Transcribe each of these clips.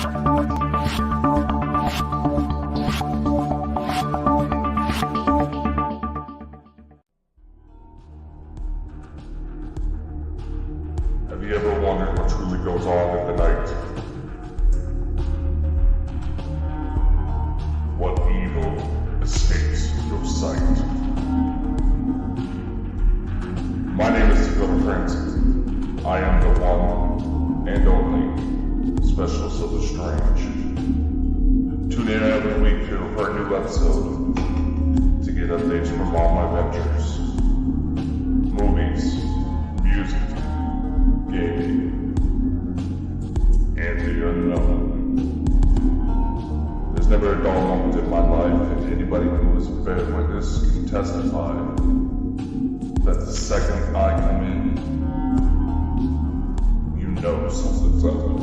Have you ever wondered what truly goes on in the night? What evil escapes your sight? My name is Dakota Francis. I am the one and only specialist of the strange. Tune in every week for a new episode to get updates from all my ventures. Movies, music, gaming, and the unknown. There's never a dull moment in my life, and anybody who has bear witness can testify that the second I come in, you know something's up.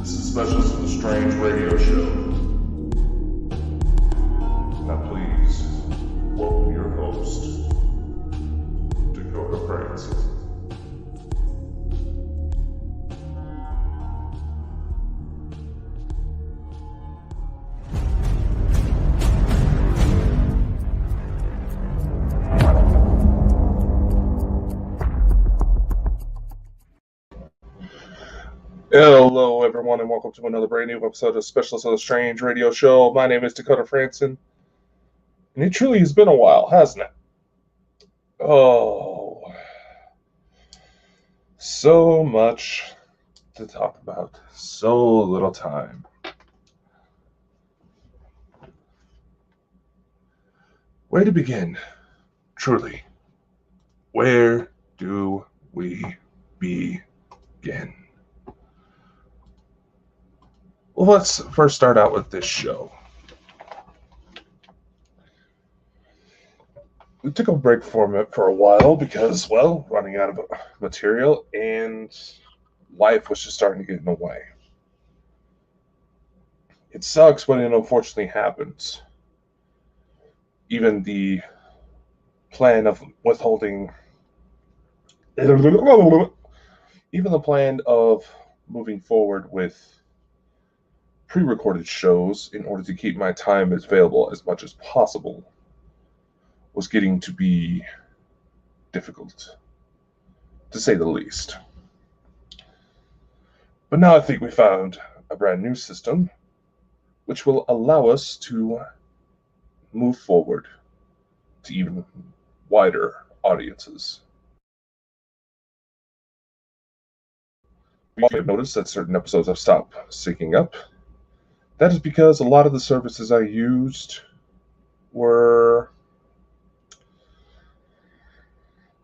This is Specialist of the Strange radio show. Now please, welcome your host, Dakota Francis. Hello, everyone, and welcome to another brand new episode of Specialist of the Strange radio show. My name is Dakota Franson, and it truly has been a while, hasn't it? Oh, so much to talk about, so little time. Where to begin? Truly, where do we begin? Well, let's first start out with this show. We took a break from it for a while because, well, running out of material and life was just starting to get in the way. It sucks when it unfortunately happens. Even the plan of withholding, even the plan of moving forward with pre-recorded shows in order to keep my time available as much as possible was getting to be difficult, to say the least. But now I think we found a brand new system which will allow us to move forward to even wider audiences. You have noticed that certain episodes have stopped syncing up. That is because a lot of the services I used were,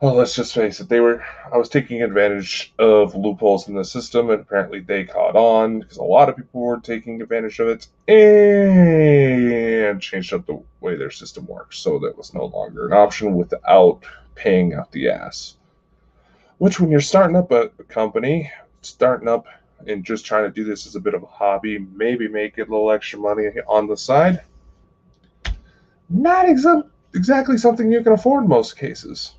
well, let's just face it, I was taking advantage of loopholes in the system, and apparently they caught on because a lot of people were taking advantage of it and changed up the way their system works, so that was no longer an option without paying out the ass. Which, when you're starting up a company, and just trying to do this as a bit of a hobby, maybe make a little extra money on the side, not exactly something you can afford in most cases.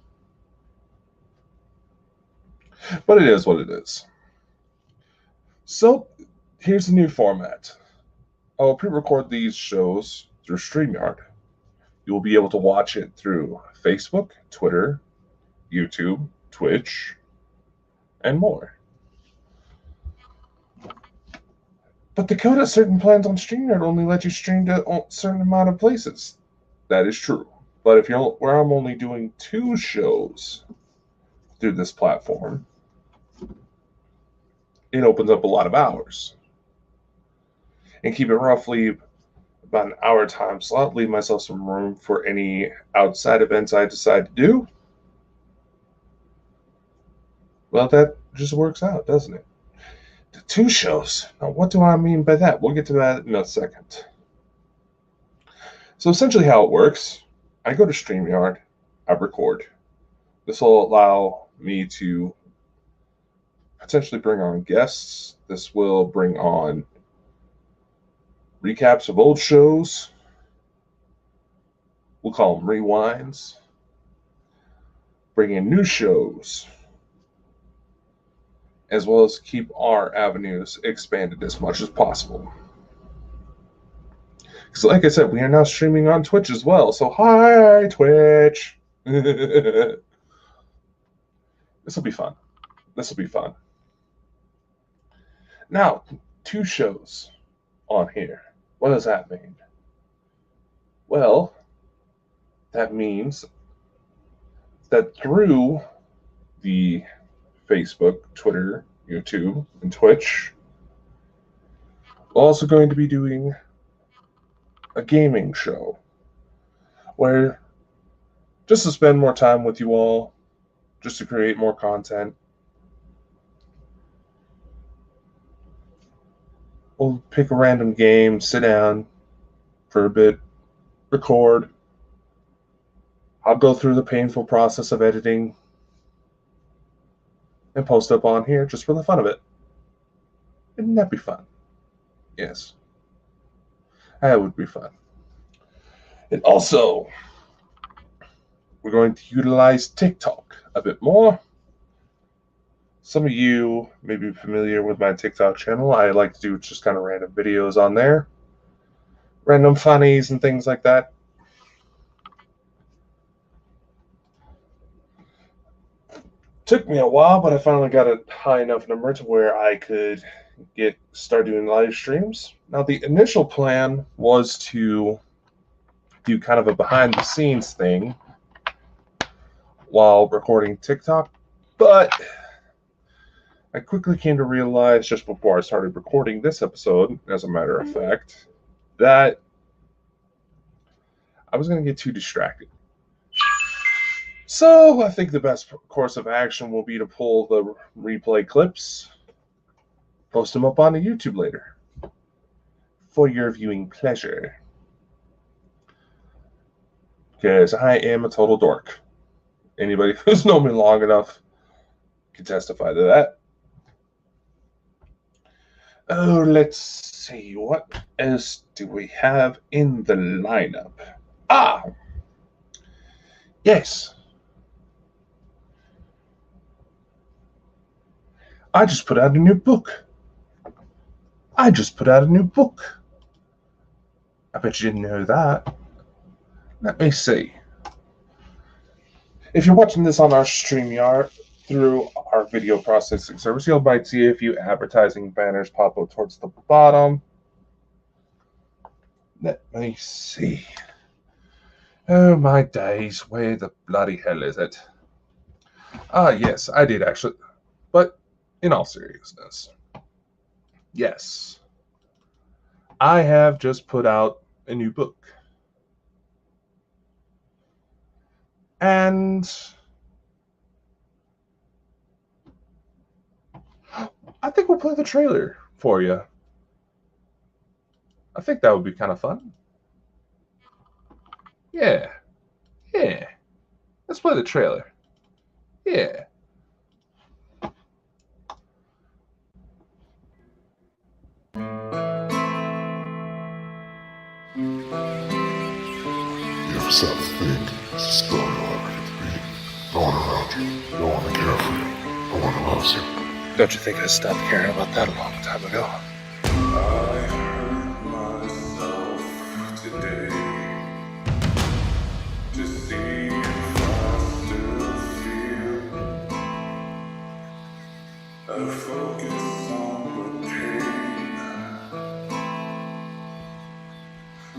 But it is what it is. So, here's the new format. I will pre-record these shows through StreamYard. You will be able to watch it through Facebook, Twitter, YouTube, Twitch, and more. But Dakota, certain plans on StreamYard only let you stream to a certain amount of places. That is true. But if you're where I'm only doing 2 shows through this platform, it opens up a lot of hours. And keep it roughly about an hour time slot, leave myself some room for any outside events I decide to do. Well, that just works out, doesn't it? The 2 shows. Now, what do I mean by that? We'll get to that in a second. So essentially how it works, I go to StreamYard, I record. This will allow me to potentially bring on guests. This will bring on recaps of old shows. We'll call them rewinds. Bring in new shows. as well as keep our avenues expanded as much as possible. So, like I said, we are now streaming on Twitch as well. So, hi, Twitch. This will be fun. This will be fun. Now, 2 shows on here. What does that mean? Well, that means that through the Facebook, Twitter, YouTube, and Twitch, we're also going to be doing a gaming show where, just to spend more time with you all, just to create more content, we'll pick a random game, sit down for a bit, record. I'll go through the painful process of editing and post up on here just for the fun of it. Wouldn't that be fun? Yes. That would be fun. And also, we're going to utilize TikTok a bit more. Some of you may be familiar with my TikTok channel. I like to do just kind of random videos on there. Random funnies and things like that. Took me a while, but I finally got a high enough number to where I could start doing live streams. Now, the initial plan was to do kind of a behind the scenes thing while recording TikTok, but I quickly came to realize just before I started recording this episode, as a matter of fact, that I was going to get too distracted. So I think the best course of action will be to pull the replay clips, post them up on the YouTube later for your viewing pleasure. Because I am a total dork. Anybody who's known me long enough can testify to that. Oh, let's see. What else do we have in the lineup? Ah! Yes. I just put out a new book. I bet you didn't know that. Let me see. If you're watching this on our StreamYard through our video processing service, you might see a few advertising banners pop up towards the bottom. Let me see. Oh, my days. Where the bloody hell is it? Ah, yes, I did actually. But in all seriousness, yes, I have just put out a new book. And I think we'll play the trailer for you. I think that would be kind of fun. Yeah. Let's play the trailer. Yeah. You ever stop to think it's a story all right to be going around you? No one to care for you. No one who loves you. Don't you think I stopped caring about that a long time ago? I hurt myself today to see if I still feel. I focus on the pain.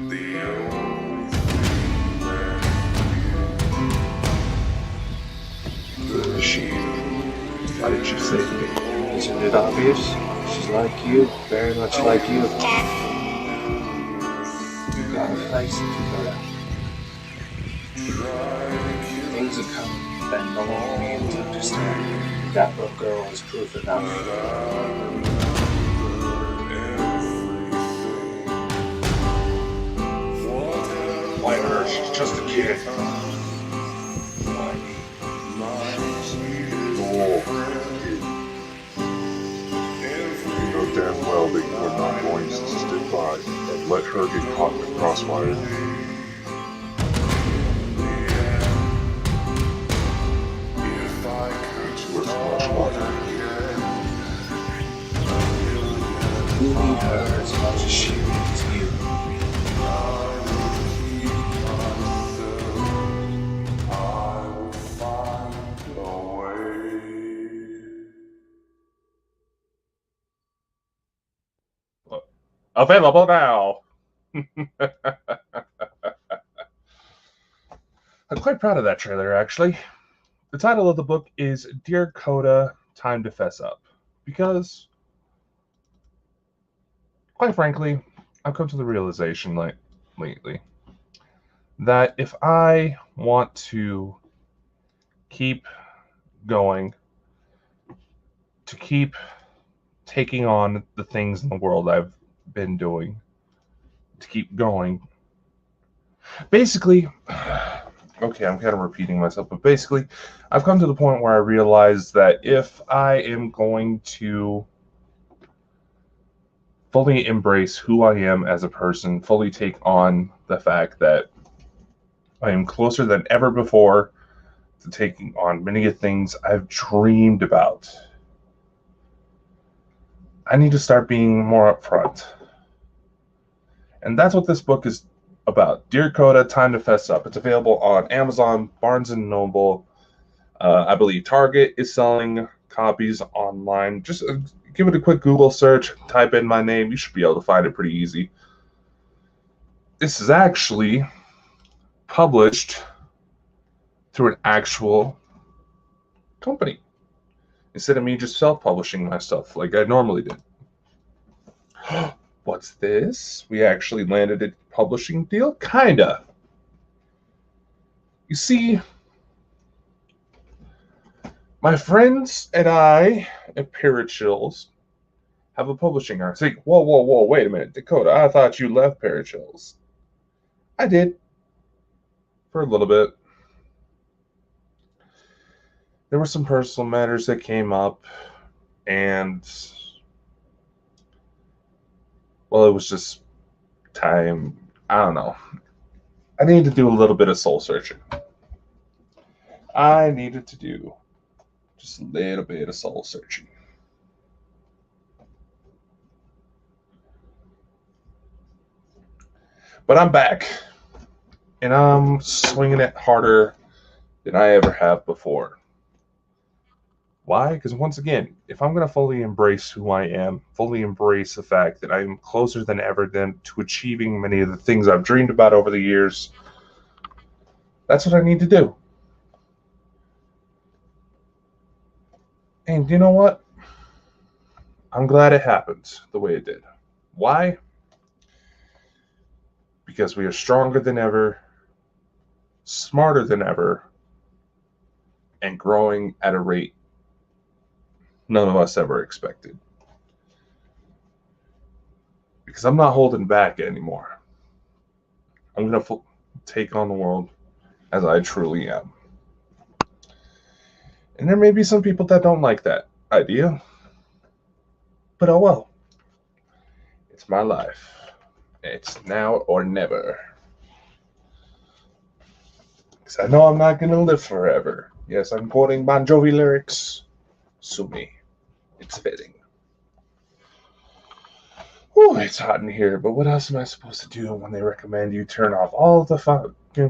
The only thing that's real. She. Why did you say to me? Isn't it obvious? She's like you, very much like you. You gotta face it, Victoria. Things are coming that no one will be able to understand. That little girl is proof enough. Why her? She's just a kid. Why me? You know damn well that you are not going to stick by and let her get caught in the crossfire. It's worth much longer. truly her as much as she needs you. Available now. I'm quite proud of that trailer, actually. The title of the book is Dear Coda, Time to Fess Up. Because, quite frankly, I've come to the realization lately that if I want to keep going, to keep taking on the things in the world I've been doing, to keep going, basically, okay, I'm kind of repeating myself, but basically, I've come to the point where I realize that if I am going to fully embrace who I am as a person, fully take on the fact that I am closer than ever before to taking on many of the things I've dreamed about, I need to start being more upfront. And that's what this book is about. Dear Coda, Time to Fess Up. It's available on Amazon, Barnes & Noble. I believe Target is selling copies online. Just give it a quick Google search, type in my name. You should be able to find it pretty easy. This is actually published through an actual company instead of me just self-publishing my stuff like I normally did. What's this? We actually landed a publishing deal? Kinda. You see, my friends and I at Parachills have a publishing arm. It's like, whoa, wait a minute, Dakota, I thought you left Parachills. I did. For a little bit. There were some personal matters that came up, and well, it was just time. I don't know. I needed to do a little bit of soul searching. I needed to do just a little bit of soul searching. But I'm back, and I'm swinging it harder than I ever have before. Why? Because once again, if I'm going to fully embrace who I am, fully embrace the fact that I'm closer than ever to achieving many of the things I've dreamed about over the years, that's what I need to do. And you know what? I'm glad it happened the way it did. Why? Because we are stronger than ever, smarter than ever, and growing at a rate none of us ever expected. Because I'm not holding back anymore. I'm going to take on the world as I truly am. And there may be some people that don't like that idea. But oh well. It's my life. It's now or never. Because I know I'm not going to live forever. Yes, I'm quoting Bon Jovi lyrics. Sue me. It's fitting. Whew, it's hot in here, but what else am I supposed to do when they recommend you turn off all the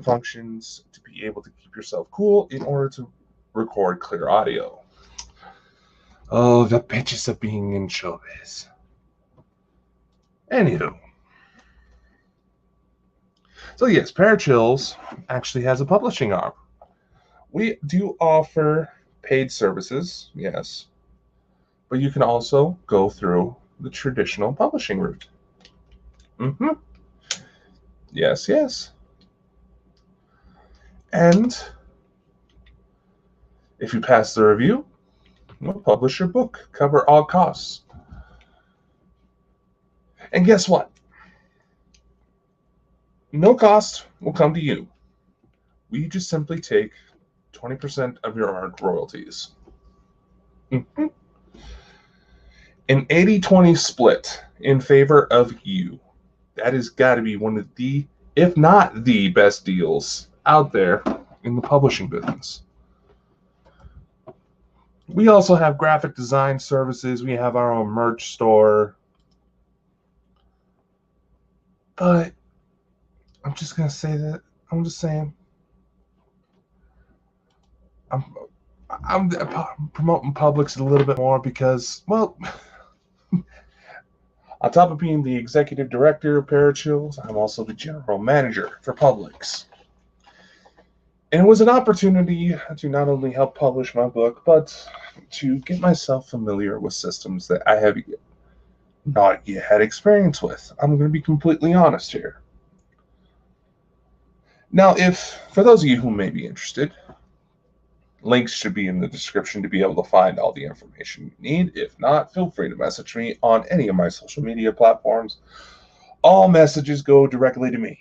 functions to be able to keep yourself cool in order to record clear audio? Oh, the bitches of being in showbiz. Anywho. So yes, Parachills actually has a publishing arm. We do offer paid services, yes. But you can also go through the traditional publishing route. Yes. And if you pass the review, we'll publish your book, cover all costs. And guess what? No cost will come to you. We just simply take 20% of your earned royalties. An 80-20 split in favor of you. That has got to be one of the, if not the best deals out there in the publishing business. We also have graphic design services. We have our own merch store. But I'm just going to say that. I'm just saying. I'm promoting Publix a little bit more because, well, on top of being the executive director of Parachills, I'm also the general manager for Publix. And it was an opportunity to not only help publish my book, but to get myself familiar with systems that I have not yet had experience with. I'm going to be completely honest here. Now, for those of you who may be interested, links should be in the description to be able to find all the information you need. If not, feel free to message me on any of my social media platforms. All messages go directly to me.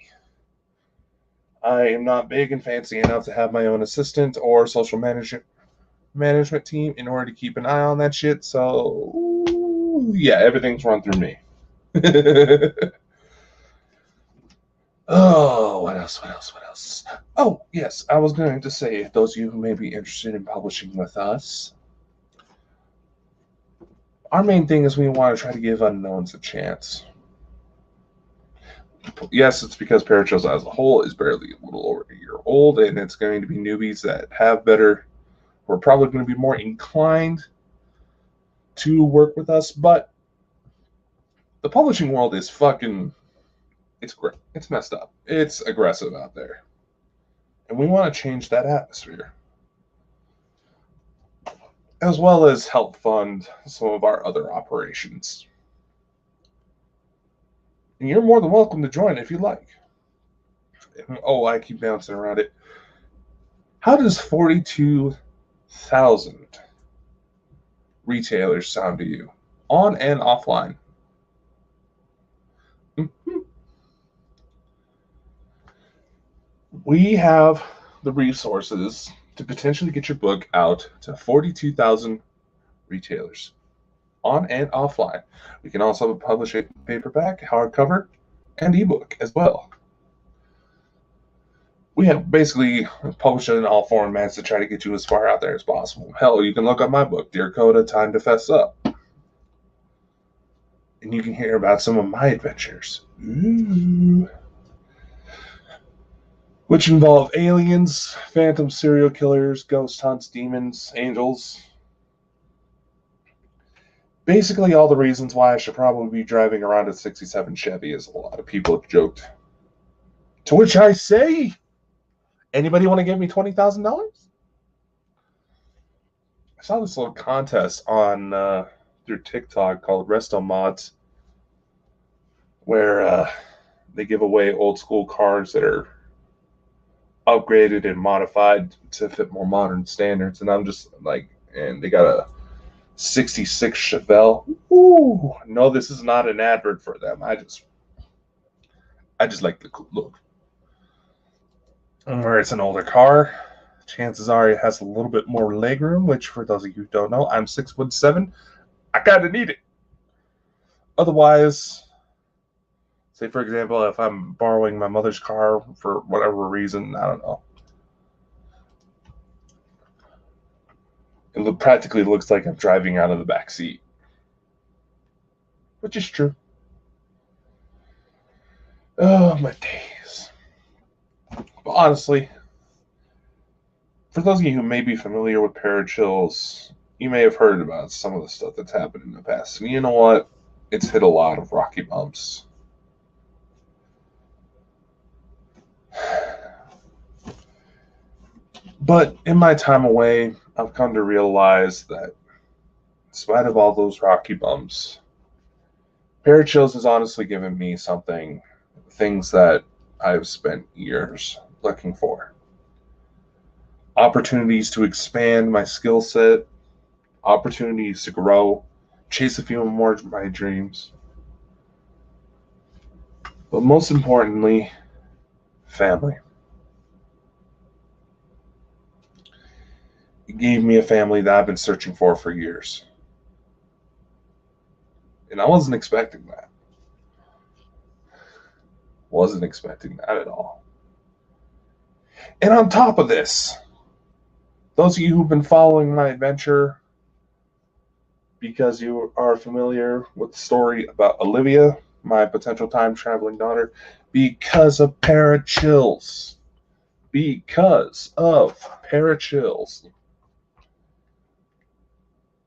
I am not big and fancy enough to have my own assistant or social management team in order to keep an eye on that shit. So, yeah, everything's run through me. Oh, what else? Oh, yes, I was going to say, if those of you who may be interested in publishing with us, our main thing is we want to try to give unknowns a chance. Yes, it's because Parachills as a whole is barely a little over a year old, and it's going to be newbies that have better, who are probably going to be more inclined to work with us, but the publishing world is it's great. It's messed up. It's aggressive out there. And we want to change that atmosphere, as well as help fund some of our other operations. And you're more than welcome to join if you like. Oh, I keep bouncing around it. How does 42,000 retailers sound to you, on and offline? We have the resources to potentially get your book out to 42,000 retailers, on and offline. We can also publish it paperback, hardcover, and ebook as well. We have basically published it in all formats to try to get you as far out there as possible. Hell, you can look up my book, Dear Coda, Time to Fess Up. And you can hear about some of my adventures. Ooh. Which involve aliens, phantom serial killers, ghost hunts, demons, angels. Basically all the reasons why I should probably be driving around a 67 Chevy, as a lot of people have joked. To which I say, anybody want to give me $20,000? I saw this little contest on through TikTok called Resto Mods, where they give away old school cars that are upgraded and modified to fit more modern standards. And I'm just like, and they got a 66 Chevelle. Ooh, no, this is not an advert for them. I just like the cool look. And where it's an older car, chances are it has a little bit more legroom, which for those of you who don't know, I'm 6'7". I kind of need it. Otherwise, say for example, if I'm borrowing my mother's car for whatever reason, I don't know, it practically looks like I'm driving out of the back seat, which is true. Oh, my days. But honestly, for those of you who may be familiar with Parachills, you may have heard about some of the stuff that's happened in the past. And you know what? It's hit a lot of rocky bumps. But in my time away, I've come to realize that in spite of all those rocky bumps, Parachills has honestly given me things that I've spent years looking for. Opportunities to expand my skill set, opportunities to grow, chase a few more of my dreams. But most importantly, family. It gave me a family that I've been searching for years. And I wasn't expecting that. Wasn't expecting that at all. And on top of this, those of you who've been following my adventure, because you are familiar with the story about Olivia, my potential time traveling daughter, because of parachills. Because of parachills.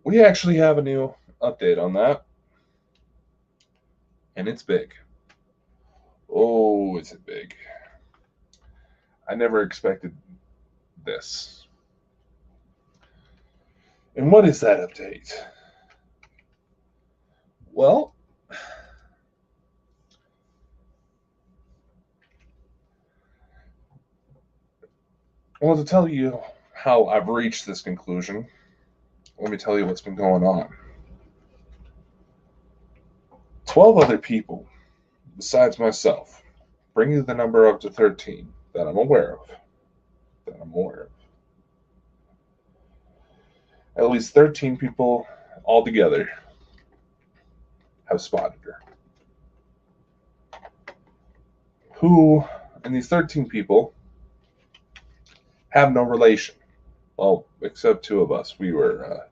We actually have a new update on that, and it's big. Oh, is it big? I never expected this. And what is that update? Well, to tell you how I've reached this conclusion, let me tell you what's been going on. 12 other people, besides myself, bringing the number up to 13 that I'm aware of. At least 13 people altogether have spotted her. Who, and these 13 people, have no relation. Well, except two of us. We were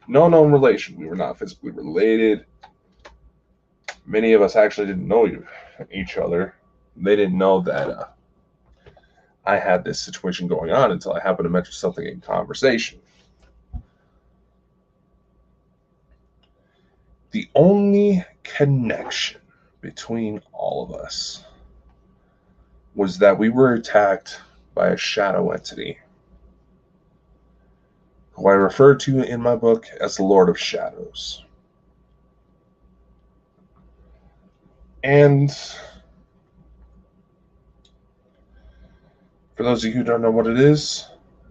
no known relation. We were not physically related. Many of us actually didn't know each other. They didn't know that I had this situation going on until I happened to mention something in conversation. The only connection between all of us was that we were attacked by a shadow entity, who I refer to in my book as the Lord of Shadows. And for those of you who don't know what it is,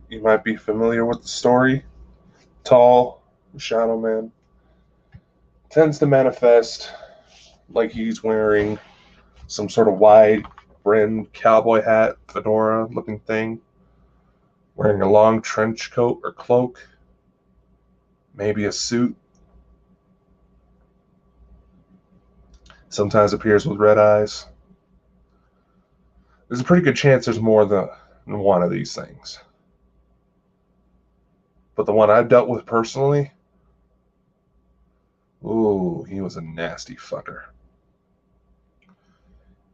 you might be familiar with the story. Tall, shadow man, tends to manifest like he's wearing some sort of wide-brimmed cowboy hat, fedora-looking thing, wearing a long trench coat or cloak, maybe a suit. Sometimes appears with red eyes. There's a pretty good chance there's more than one of these things. But the one I've dealt with personally, ooh, he was a nasty fucker.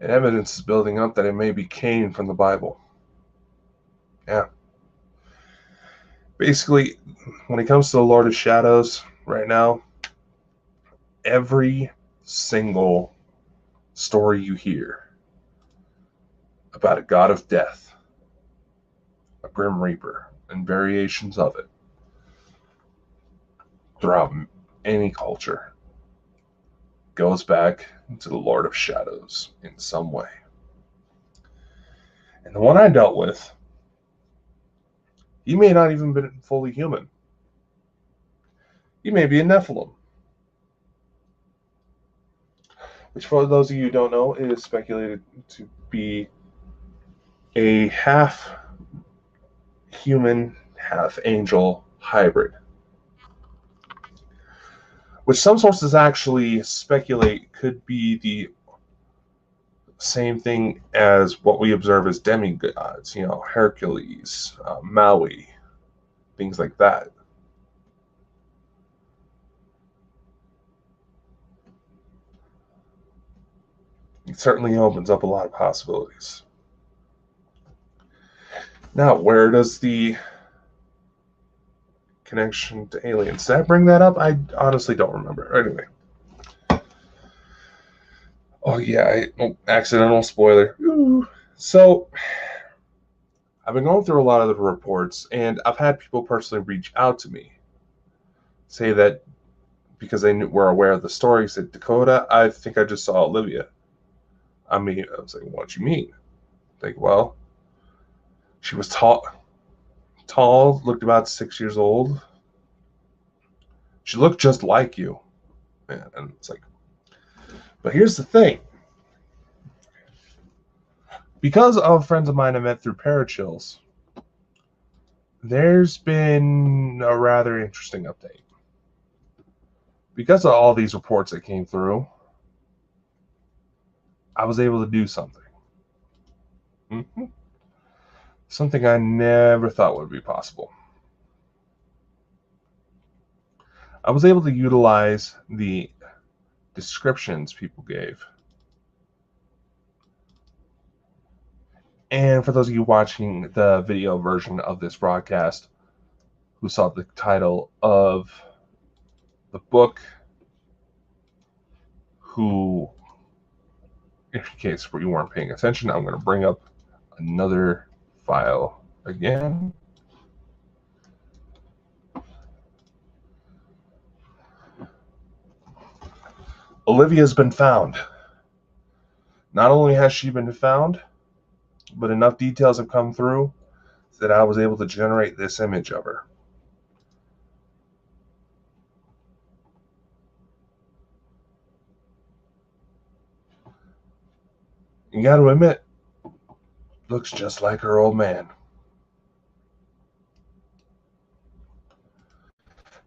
And evidence is building up that it may be Cain from the Bible. Yeah. Basically, when it comes to the Lord of Shadows right now, every single story you hear about a god of death, a grim reaper, and variations of it throughout any culture goes back to the Lord of Shadows in some way. And the one I dealt with, he may not even been fully human. He may be a Nephilim, which, for those of you who don't know, is speculated to be a half human, half angel hybrid, which some sources actually speculate could be the same thing as what we observe as demigods, Hercules, Maui, things like that. It certainly opens up a lot of possibilities. Now, where does the connection to aliens? Did I bring that up? I honestly don't remember. Anyway. Oh, yeah, accidental spoiler. Ooh. So, I've been going through a lot of the reports, and I've had people personally reach out to me, say that because they were aware of the story, said, Dakota, I think I just saw Olivia. I was like, what do you mean? Like, well, she was tall, looked about 6 years old. She looked just like you. And it's like, but here's the thing. Because of friends of mine I met through Parachills, there's been a rather interesting update. Because of all these reports that came through, I was able to do something. Something I never thought would be possible. I was able to utilize the descriptions people gave. And for those of you watching the video version of this broadcast who saw the title of the book, who, in case you weren't paying attention, I'm going to bring up another file again. Olivia's been found. Not only has she been found, but enough details have come through that I was able to generate this image of her. You got to admit, looks just like her old man.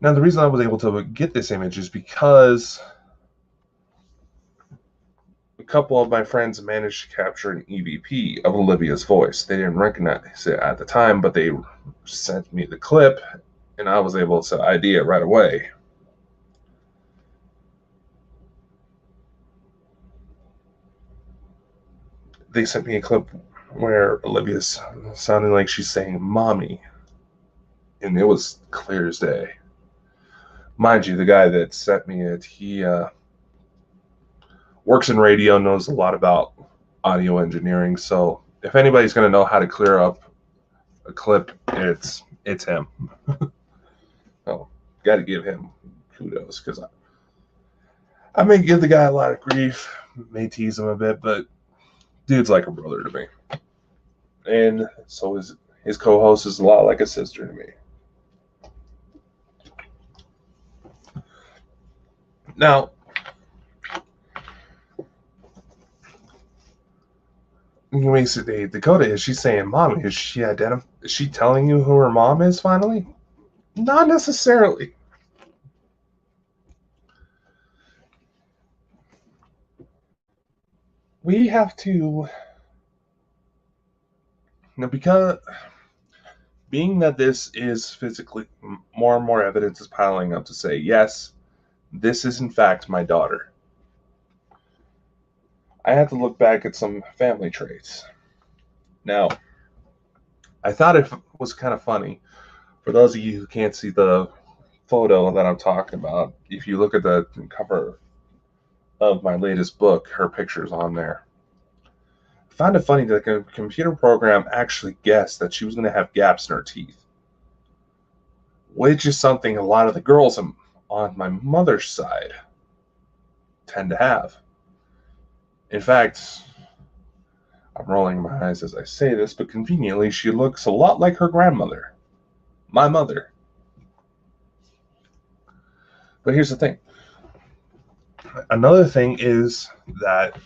Now, the reason I was able to get this image is because a couple of my friends managed to capture an EVP of Olivia's voice. They didn't recognize it at the time, but they sent me the clip, and I was able to ID it right away. They sent me a clip where Olivia's sounding like she's saying "mommy," and it was clear as day. Mind you, the guy that sent me it, he works in radio, knows a lot about audio engineering. So if anybody's going to know how to clear up a clip, it's him. So got to give him kudos, because I may give the guy a lot of grief, may tease him a bit, but dude's like a brother to me. And so his co-host is a lot like a sister to me. Now, you may say, Dakota, is she saying mommy? Is she telling you who her mom is finally? Not necessarily. We have to, now, because being that this is physically, more and more evidence is piling up to say, yes, this is in fact my daughter. I had to look back at some family traits. Now, I thought it was kind of funny. For those of you who can't see the photo that I'm talking about, if you look at the cover of my latest book, her picture's on there. I found it funny that the computer program actually guessed that she was going to have gaps in her teeth, which is something a lot of the girls on my mother's side tend to have. In fact, I'm rolling my eyes as I say this, but conveniently, she looks a lot like her grandmother, my mother. But here's the thing. Another thing is that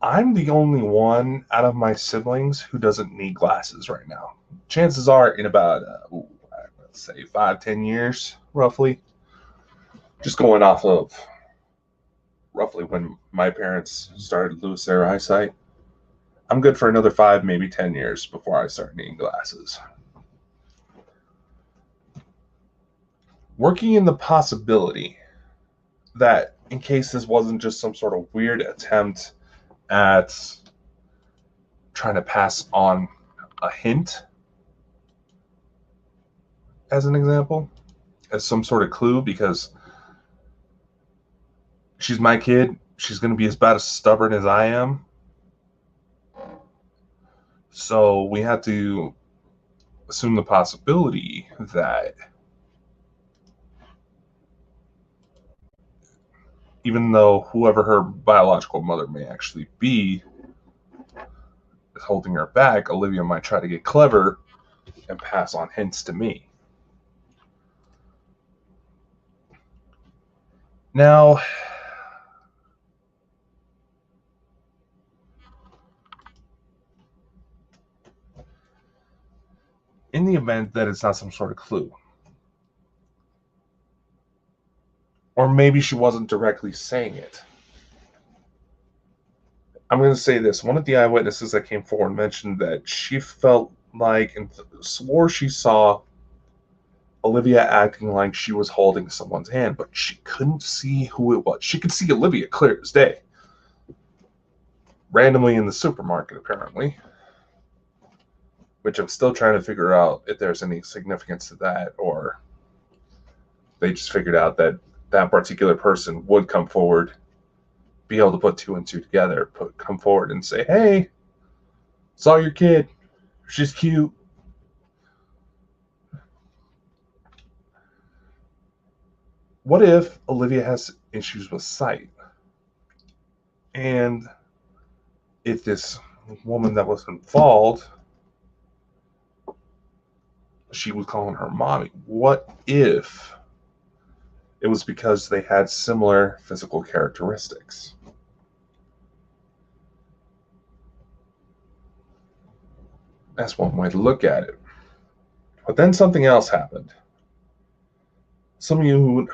I'm the only one out of my siblings who doesn't need glasses right now. Chances are in about, let's say 5-10 years, roughly, just going off of roughly when my parents started to lose their eyesight, I'm good for another 5, maybe 10 years before I start needing glasses. Working in the possibility that in case this wasn't just some sort of weird attempt at trying to pass on a hint, as an example, as some sort of clue, because she's my kid, she's going to be about as stubborn as I am. So we have to assume the possibility that even though whoever her biological mother may actually be is holding her back, Olivia might try to get clever and pass on hints to me. Now, in the event that it's not some sort of clue, or maybe she wasn't directly saying it, I'm going to say this. One of the eyewitnesses that came forward mentioned that she felt like and swore she saw Olivia acting like she was holding someone's hand, but she couldn't see who it was. She could see Olivia clear as day. Randomly in the supermarket, apparently. Which I'm still trying to figure out if there's any significance to that, or they just figured out that that particular person would come forward, be able to put two and two together, come forward and say, hey, saw your kid. She's cute. What if Olivia has issues with sight? And if this woman that was involved, she was calling her mommy, what if it was because they had similar physical characteristics? That's one way to look at it. But then something else happened. Some of you who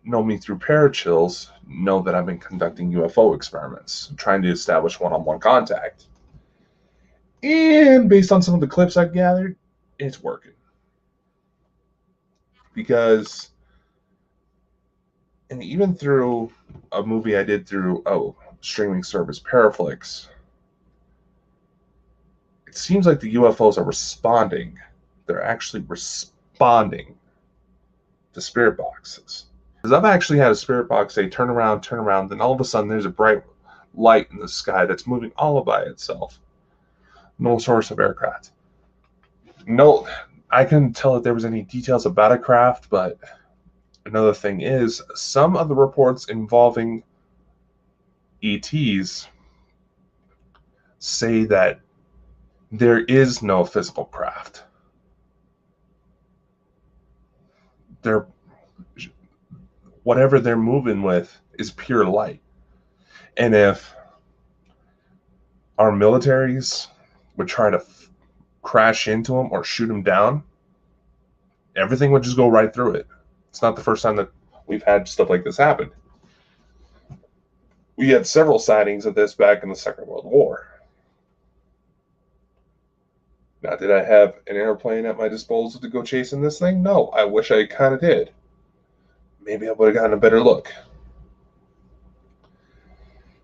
know me through Parachills know that I've been conducting UFO experiments, trying to establish one-on-one contact. And based on some of the clips I've gathered, it's working. Because, and even through a movie I did through streaming service Paraflix, it seems like the UFOs are responding. They're actually responding to spirit boxes. Because I've actually had a spirit box say, turn around, then all of a sudden there's a bright light in the sky that's moving all by itself. No source of aircraft. No, I couldn't tell if there was any details about a craft, but another thing is, some of the reports involving ETs say that there is no physical craft. Whatever they're moving with is pure light. And if our militaries would try to crash into them or shoot them down, everything would just go right through it. It's not the first time that we've had stuff like this happen. We had several sightings of this back in the Second World War. Now, did I have an airplane at my disposal to go chasing this thing? No, I wish I kind of did. Maybe I would have gotten a better look.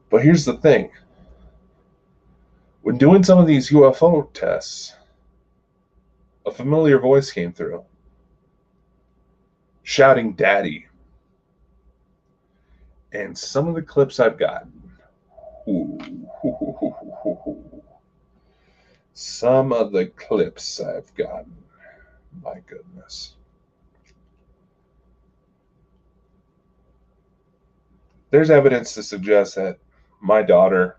But here's the thing. When doing some of these UFO tests, a familiar voice came through, shouting "Daddy." And some of the clips I've gotten, some of the clips I've gotten, my goodness. There's evidence to suggest that my daughter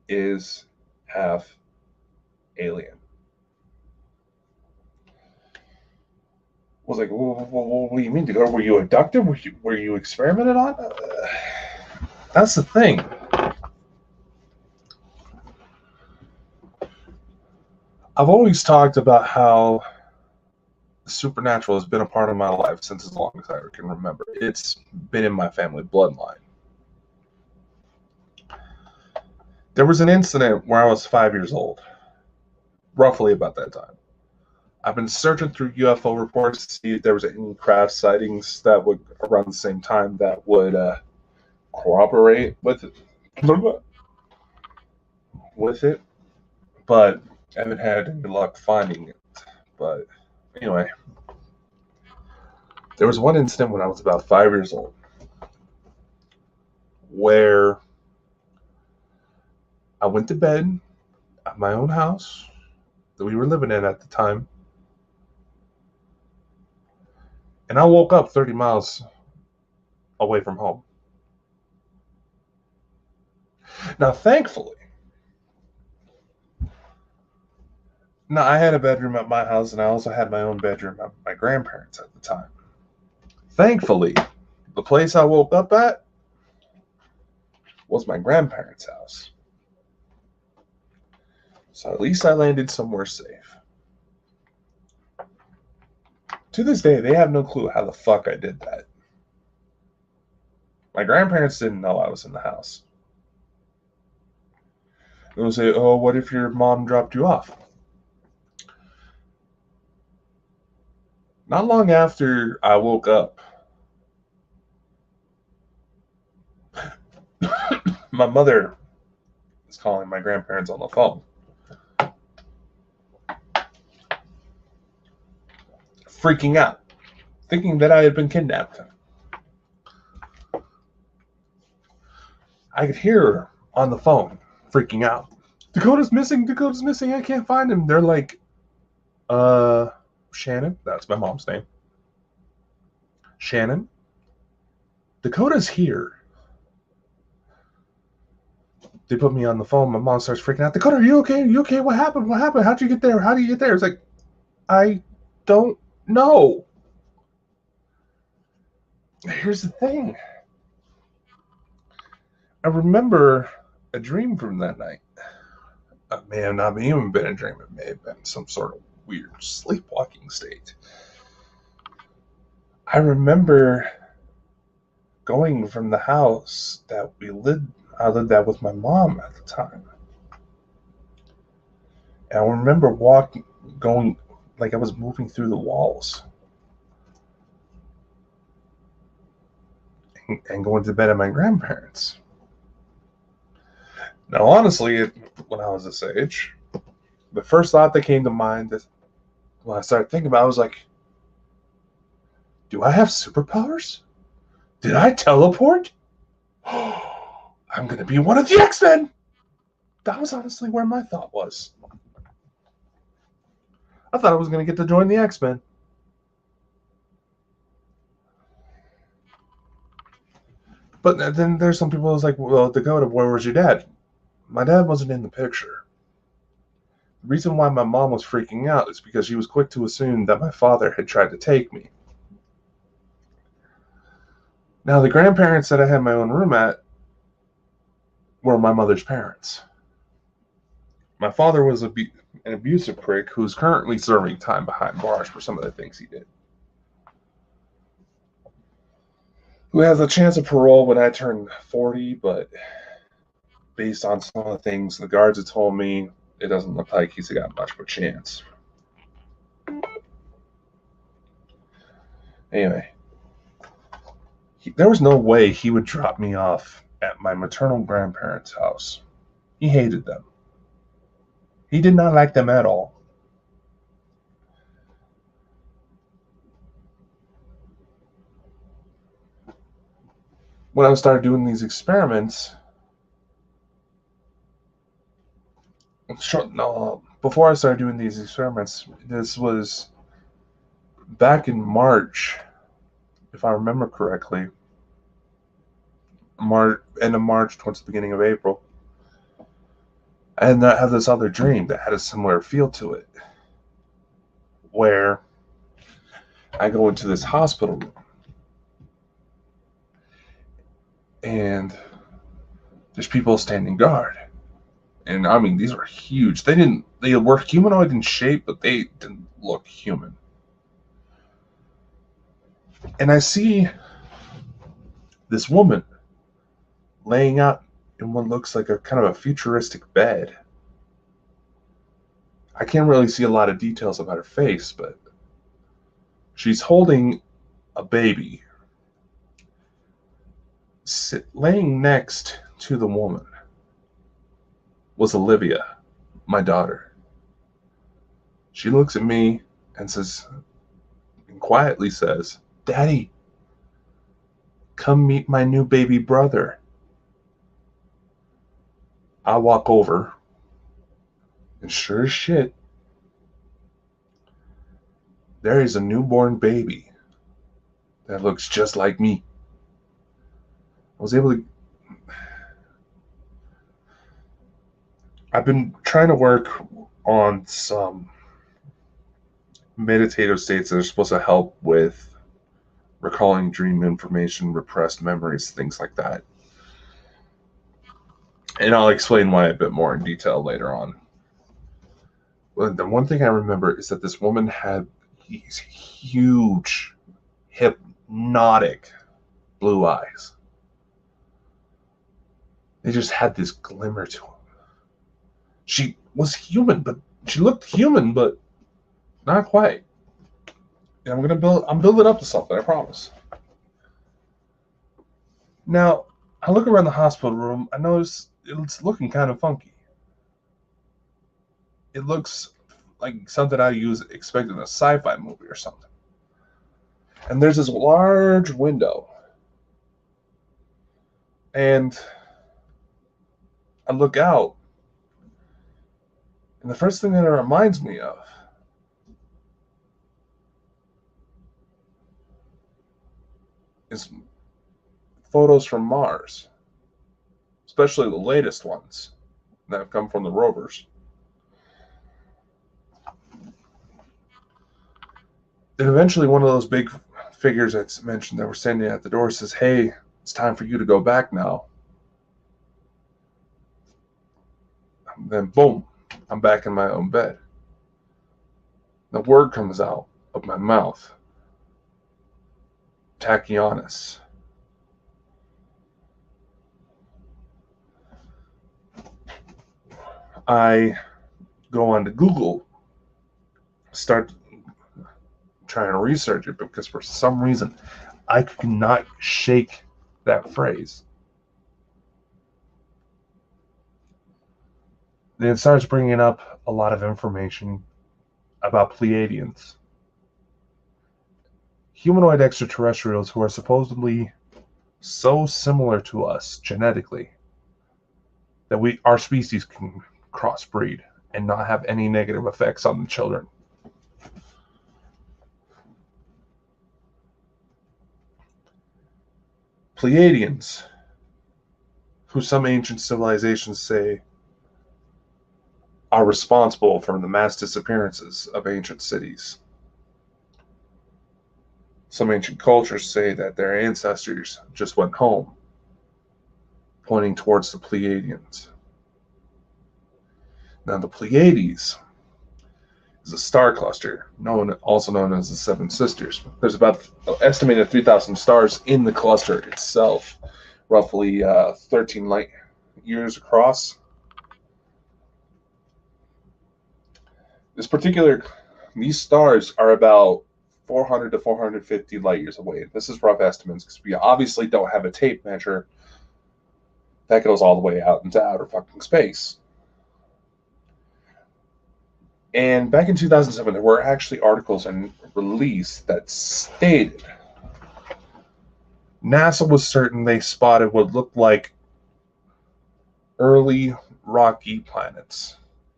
is half alien. I was like, what do you mean? Were you abducted? Were you experimented on? That's the thing. I've always talked about how the supernatural has been a part of my life since as long as I can remember. It's been in my family bloodline. There was an incident where I was 5 years old, roughly about that time. I've been searching through UFO reports to see if there was any craft sightings that would, around the same time, that would corroborate with it. But I haven't had any luck finding it. But anyway, there was one incident when I was about 5 years old where I went to bed at my own house that we were living in at the time, and I woke up 30 miles away from home. Now, thankfully, I had a bedroom at my house, and I also had my own bedroom at my grandparents' at the time. Thankfully, the place I woke up at was my grandparents' house. So at least I landed somewhere safe. To this day, they have no clue how the fuck I did that. My grandparents didn't know I was in the house. They'll say, oh, what if your mom dropped you off? Not long after I woke up, my mother is calling my grandparents on the phone, freaking out, thinking that I had been kidnapped. I could hear her on the phone freaking out. Dakota's missing, Dakota's missing, I can't find him. They're like, Shannon, that's my mom's name. Shannon, Dakota's here. They put me on the phone. My mom starts freaking out. Dakota, are you okay? Are you okay? What happened? What happened? How'd you get there? How do you get there? It's like, I don't know. Here's the thing. I remember a dream from that night. It may have not even been a dream. It may have been some sort of weird sleepwalking state. I remember going from the house that I lived at with my mom at the time. And I remember going, like I was moving through the walls and going to bed at my grandparents. Now, honestly, when I was this age, the first thought that came to mind is, when I started thinking about it, I was like, do I have superpowers? Did I teleport? I'm going to be one of the X-Men! That was honestly where my thought was. I thought I was going to get to join the X-Men. But then there's some people who's like, well, Dakota, where was your dad? My dad wasn't in the picture. The reason why my mom was freaking out is because she was quick to assume that my father had tried to take me. Now, the grandparents that I had my own room at were my mother's parents. My father was an abusive prick who's currently serving time behind bars for some of the things he did. Who has a chance of parole when I turn 40, but based on some of the things the guards have told me, it doesn't look like he's got much of a chance. Anyway, there was no way he would drop me off at my maternal grandparents' house. He hated them. He did not like them at all. When I started doing these experiments, before I started doing these experiments, this was back in March, if I remember correctly. End of March towards the beginning of April. And I had this other dream that had a similar feel to it, where I go into this hospital room, and there's people standing guard. And I mean, these were huge. They were humanoid in shape, but they didn't look human. And I see this woman laying out in what looks like a kind of a futuristic bed. I can't really see a lot of details about her face, but she's holding a baby. Laying next to the woman was Olivia, my daughter. She looks at me and quietly says, "Daddy, come meet my new baby brother." I walk over, and sure as shit, there is a newborn baby that looks just like me. I've been trying to work on some meditative states that are supposed to help with recalling dream information, repressed memories, things like that. And I'll explain why a bit more in detail later on. But the one thing I remember is that this woman had these huge, hypnotic blue eyes. They just had this glimmer to them. She was human, but she looked human, but not quite. I'm building up to something, I promise. Now, I look around the hospital room, I notice it's looking kind of funky. It looks like something I expect in a sci-fi movie or something. And there's this large window. And I look out, and the first thing that it reminds me of is photos from Mars, especially the latest ones that have come from the rovers. And eventually one of those big figures that's mentioned that were standing at the door says, "Hey, it's time for you to go back now." And then boom, I'm back in my own bed. The word comes out of my mouth. Tachyonis. I go on to Google, start trying to research it, because for some reason I could not shake that phrase. Then it starts bringing up a lot of information about Pleiadians, humanoid extraterrestrials who are supposedly so similar to us genetically that our species can crossbreed and not have any negative effects on the children. Pleiadians, who some ancient civilizations say are responsible for the mass disappearances of ancient cities. Some ancient cultures say that their ancestors just went home, pointing towards the Pleiadians. Now, the Pleiades is a star cluster, also known as the Seven Sisters. There's about estimated 3,000 stars in the cluster itself, roughly 13 light years across. These stars are about 400 to 450 light years away. This is rough estimates because we obviously don't have a tape measure that goes all the way out into outer fucking space. And back in 2007, there were actually articles and released that stated NASA was certain they spotted what looked like early rocky planets.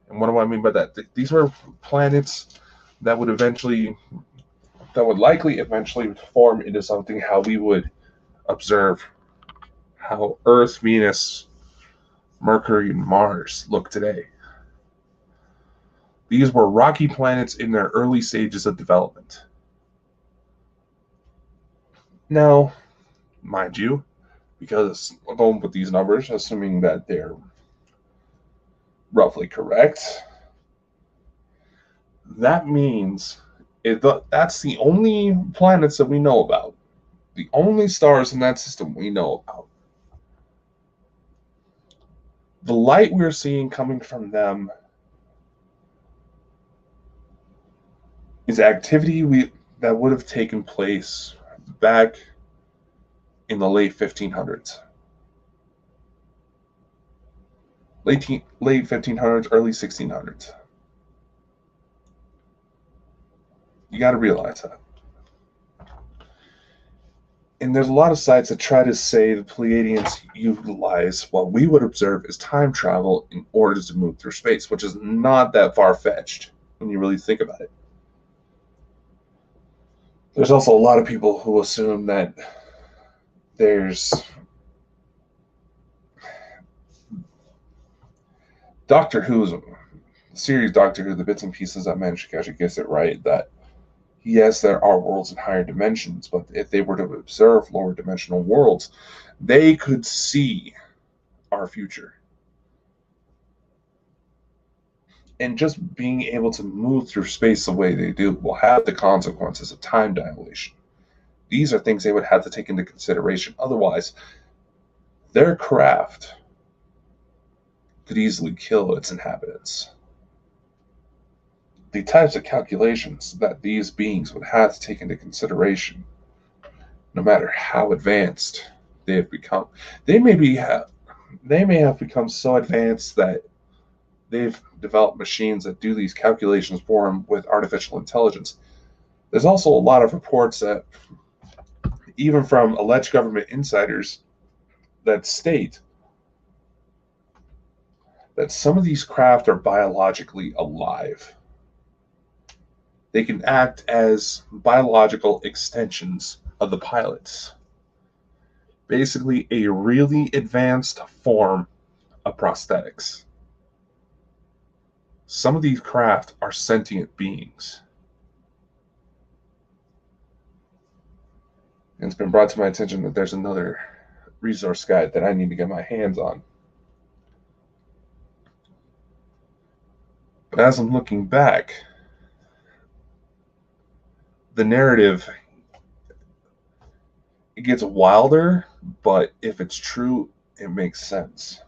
And what do I mean by that? These were planets that would likely eventually form into something how we would observe how Earth, Venus, Mercury, and Mars look today. These were rocky planets in their early stages of development. Now, mind you, because I'm going with these numbers, assuming that they're roughly correct, that means that's the only planets that we know about. The only stars in that system we know about. The light we're seeing coming from them is activity that would have taken place back in the late 1500s. Late 1500s, early 1600s. You got to realize that. And there's a lot of sites that try to say the Pleiadians utilize what we would observe as time travel in order to move through space, which is not that far-fetched when you really think about it. There's also a lot of people who assume that there's Doctor Who's series Doctor Who, the bits and pieces I mentioned, actually gets it right, that yes, there are worlds in higher dimensions, but if they were to observe lower dimensional worlds, they could see our future. And just being able to move through space the way they do will have the consequences of time dilation. These are things they would have to take into consideration. Otherwise, their craft could easily kill its inhabitants. the types of calculations that these beings would have to take into consideration, no matter how advanced they have become. They may be they may have become so advanced that they've developed machines that do these calculations for them with artificial intelligence. There's also a lot of reports that, even from alleged government insiders, that state that some of these craft are biologically alive. They can act as biological extensions of the pilots. Basically, a really advanced form of prosthetics. Some of these craft are sentient beings. And it's been brought to my attention that there's another resource guide that I need to get my hands on. But as I'm looking back, the narrative, it gets wilder, but if it's true, it makes sense.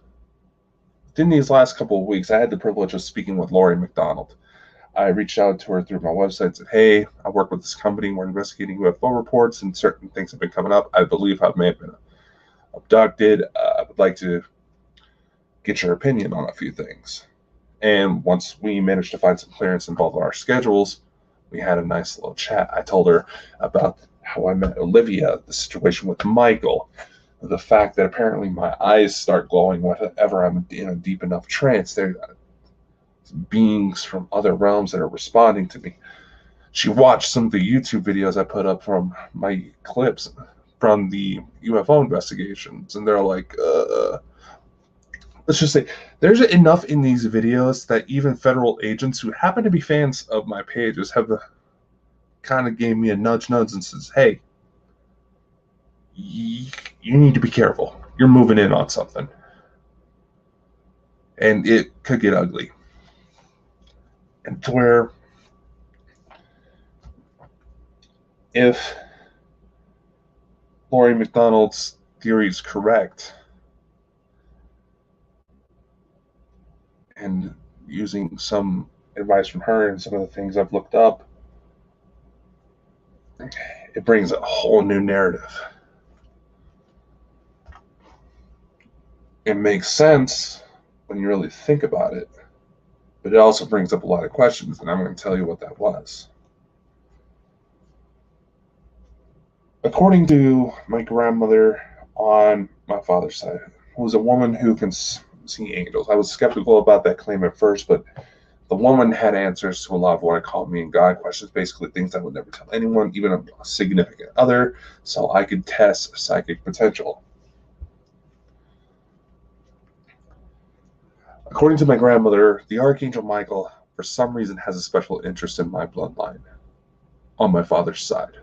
In these last couple of weeks, I had the privilege of speaking with Lori McDonald. I reached out to her through my website and said, hey, I work with this company. We're investigating UFO reports, and certain things have been coming up. I believe I may have been abducted. I would like to get your opinion on a few things. And once we managed to find some clearance in both of our schedules, we had a nice little chat. I told her about how I met Olivia, the situation with Michael, the fact that apparently my eyes start glowing whenever I'm in a deep enough trance. There are beings from other realms that are responding to me. She watched some of the YouTube videos I put up from my clips from the UFO investigations, and they're like, let's just say there's enough in these videos that even federal agents who happen to be fans of my pages have kind of gave me a nudge and says, hey, you need to be careful. You're moving in on something. And it could get ugly. And to where if Lori McDonald's theory is correct, and using some advice from her and some of the things I've looked up, it brings a whole new narrative. It makes sense when you really think about it, but it also brings up a lot of questions, and I'm going to tell you what that was. According to my grandmother on my father's side, who was a woman who can see angels. I was skeptical about that claim at first, but the woman had answers to a lot of what I call me and God questions, basically things I would never tell anyone, even a significant other, so I could test psychic potential. According to my grandmother, the Archangel Michael, for some reason, has a special interest in my bloodline on my father's side.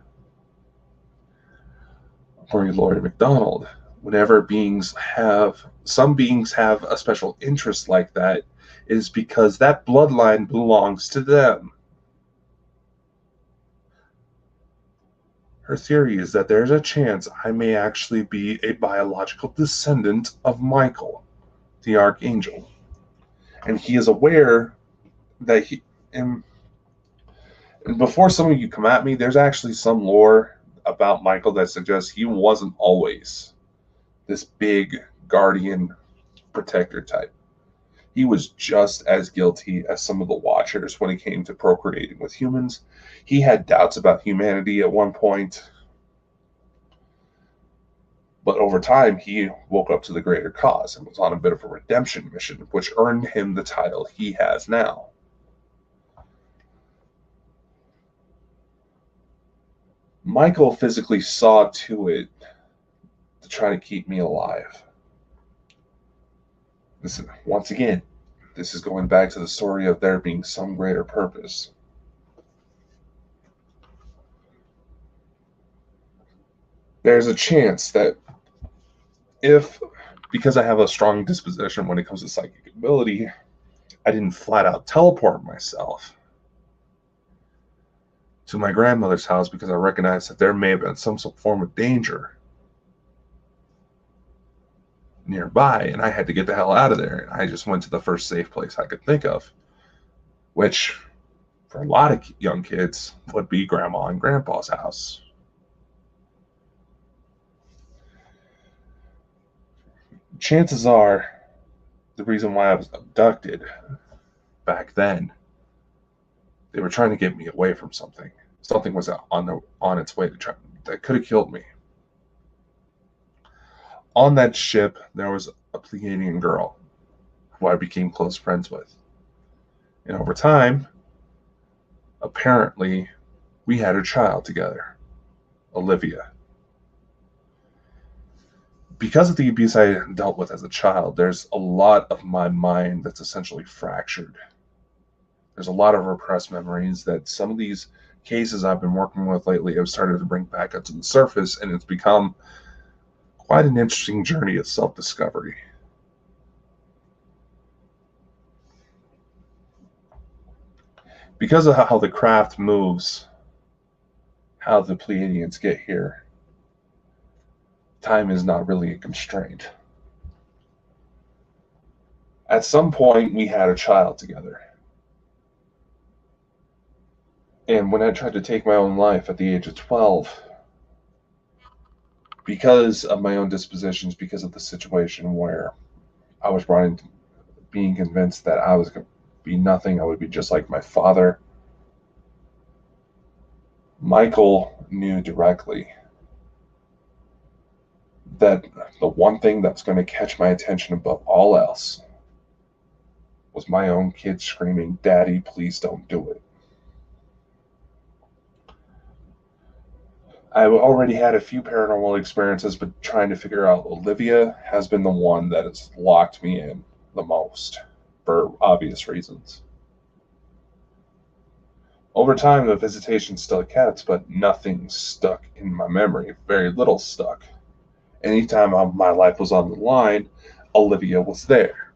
According to Lori McDonald, whenever some beings have a special interest like that, it is because that bloodline belongs to them. Her theory is that there's a chance I may actually be a biological descendant of Michael, the Archangel. And he is aware that and before some of you come at me, there's actually some lore about Michael that suggests he wasn't always this big guardian protector type. He was just as guilty as some of the Watchers when it came to procreating with humans. He had doubts about humanity at one point, but over time he woke up to the greater cause and was on a bit of a redemption mission, which earned him the title he has now. Michael physically saw to it to try to keep me alive. Listen, once again, this is going back to the story of there being some greater purpose. There's a chance that because I have a strong disposition when it comes to psychic ability, I didn't flat out teleport myself to my grandmother's house because I recognized that there may have been some form of danger nearby, and I had to get the hell out of there. And I just went to the first safe place I could think of, which for a lot of young kids, would be grandma and grandpa's house. Chances are, the reason why I was abducted back then, they were trying to get me away from something. Something was on its way to try that could have killed me. On that ship, there was a Pleiadian girl who I became close friends with. And over time, apparently, we had a child together, Olivia. Because of the abuse I dealt with as a child, there's a lot of my mind that's essentially fractured. There's a lot of repressed memories that some of these cases I've been working with lately have started to bring back up to the surface, and it's become quite an interesting journey of self-discovery. Because of how the craft moves, how the Pleiadians get here, time is not really a constraint. At some point, we had a child together. And when I tried to take my own life at the age of 12, because of my own dispositions, because of the situation where I was brought into being convinced that I was going to be nothing, I would be just like my father, Michael knew directly that the one thing that's going to catch my attention above all else was my own kid screaming, "Daddy, please don't do it." I already had a few paranormal experiences, but trying to figure out Olivia has been the one that has locked me in the most, for obvious reasons. Over time, the visitation still kept, but nothing stuck in my memory. Very little stuck. Anytime my life was on the line, Olivia was there.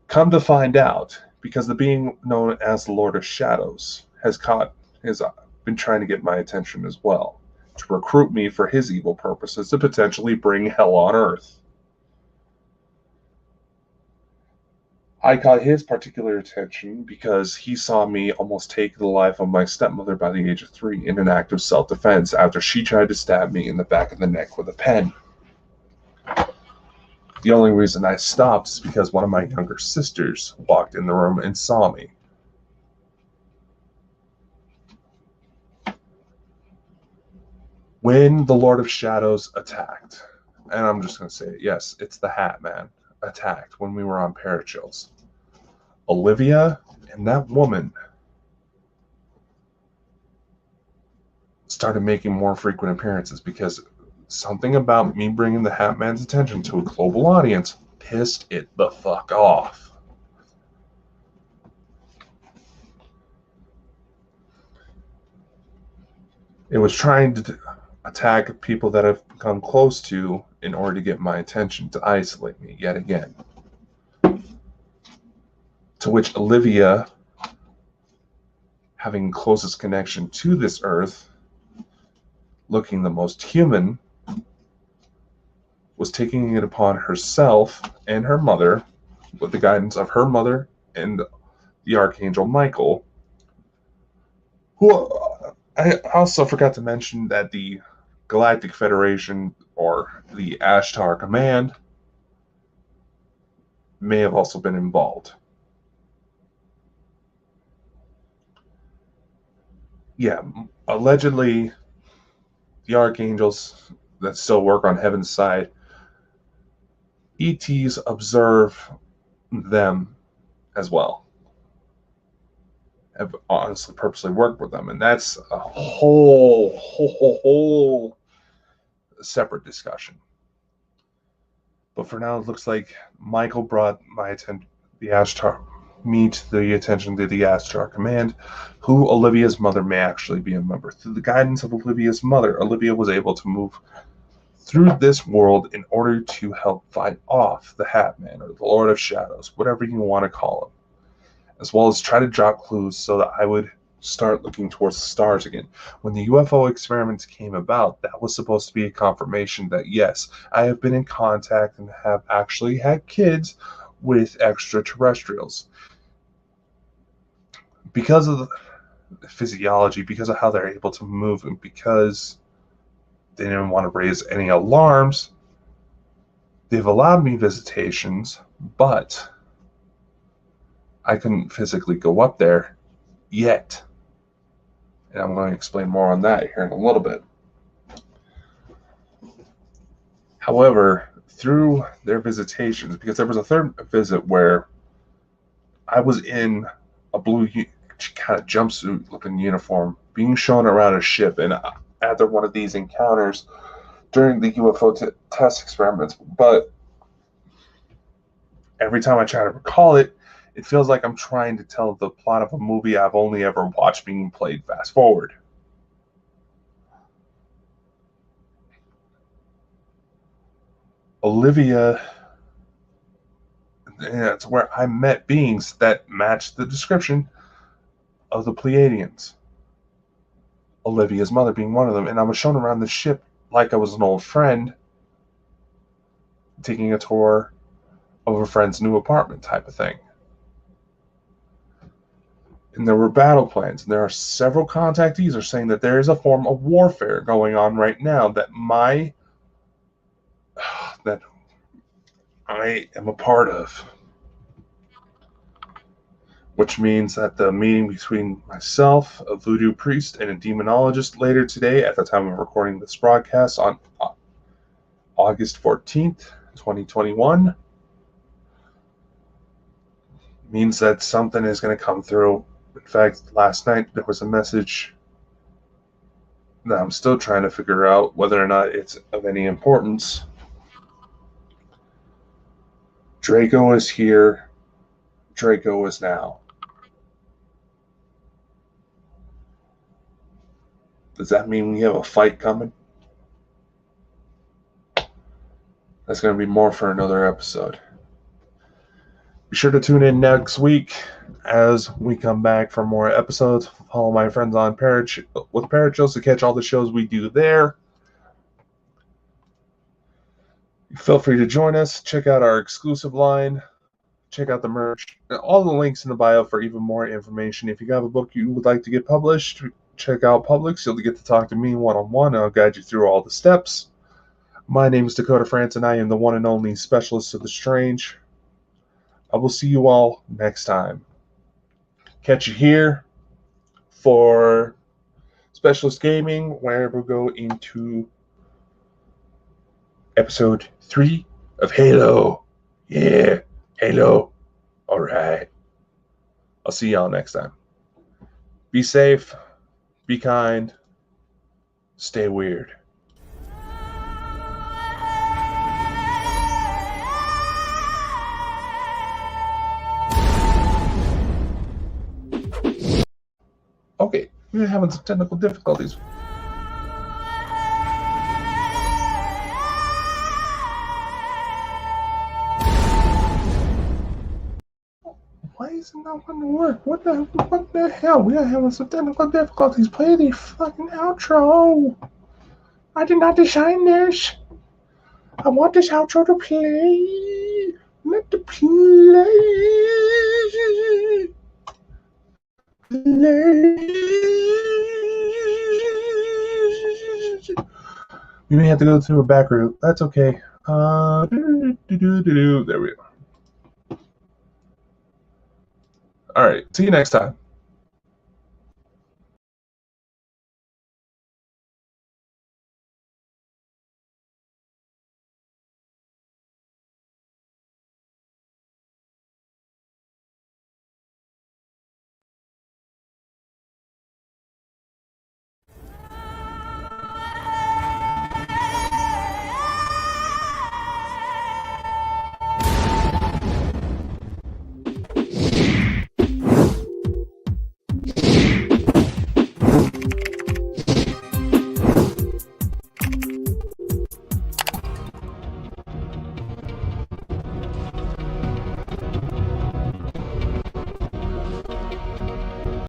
Come to find out, because the being known as the Lord of Shadows has been trying to get my attention as well, to recruit me for his evil purposes to potentially bring hell on earth. I caught his particular attention because he saw me almost take the life of my stepmother by the age of 3 in an act of self-defense after she tried to stab me in the back of the neck with a pen. The only reason I stopped is because one of my younger sisters walked in the room and saw me. When the Lord of Shadows attacked, and I'm just going to say it, yes, it's the Hat Man, attacked when we were on Parachills, Olivia and that woman started making more frequent appearances because something about me bringing the Hat Man's attention to a global audience pissed it the fuck off. It was trying to attack people that I've come close to in order to get my attention, to isolate me yet again. To which Olivia, having closest connection to this earth, looking the most human, was taking it upon herself and her mother, with the guidance of her mother and the Archangel Michael, who I also forgot to mention that the Galactic Federation, or the Ashtar Command, may have also been involved. Yeah, allegedly, the Archangels that still work on Heaven's side, ETs observe them as well. Have honestly purposely worked with them, and that's a whole separate discussion. But for now, it looks like Michael brought my attention, the Ashtar, me to the attention to the Ashtar Command, who Olivia's mother may actually be a member. Through the guidance of Olivia's mother, Olivia was able to move through this world in order to help fight off the Hat Man, or the Lord of Shadows, whatever you want to call him, as well as try to drop clues so that I would start looking towards the stars again. When the UFO experiments came about, that was supposed to be a confirmation that yes, I have been in contact and have actually had kids with extraterrestrials. because of the physiology, because of how they're able to move, and because they didn't want to raise any alarms, they've allowed me visitations, but I couldn't physically go up there yet. And I'm going to explain more on that here in a little bit. However, through their visitations, because there was a third visit where I was in a blue kind of jumpsuit looking uniform being shown around a ship, and after one of these encounters during the UFO test experiments, but every time I try to recall it, it feels like I'm trying to tell the plot of a movie I've only ever watched being played fast forward. Olivia, that's where I met beings that matched the description of the Pleiadians. Olivia's mother being one of them, and I was shown around the ship like I was an old friend taking a tour of a friend's new apartment type of thing. And there were battle plans, and there are several contactees are saying that there is a form of warfare going on right now that I am a part of. Which means that the meeting between myself, a voodoo priest, and a demonologist later today, at the time of recording this broadcast on August 14th, 2021, means that something is going to come through. In fact, last night there was a message that I'm still trying to figure out whether or not it's of any importance. Draco is here. Draco is now. Does that mean we have a fight coming? That's going to be more for another episode. Be sure to tune in next week as we come back for more episodes. Follow my friends on with Parachills to catch all the shows we do there. Feel free to join us. Check out our exclusive line. Check out the merch. All the links in the bio for even more information. If you have a book you would like to get published, check out Publix. You'll get to talk to me one-on-one. I'll guide you through all the steps. My name is Dakota France, and I am the one and only Specialist of the Strange. I will see you all next time. Catch you here for Specialist Gaming, where we'll go into episode 3 of Halo. Yeah, Halo. All right. I'll see y'all next time. Be safe. Be kind. Stay weird. Okay, we're having some technical difficulties. Why isn't that going to work? What the hell? We are having some technical difficulties. Play the fucking outro. I did not design this. I want this outro to play. Let the play. We may have to go through a back route. That's okay. There we go. All right. See you next time.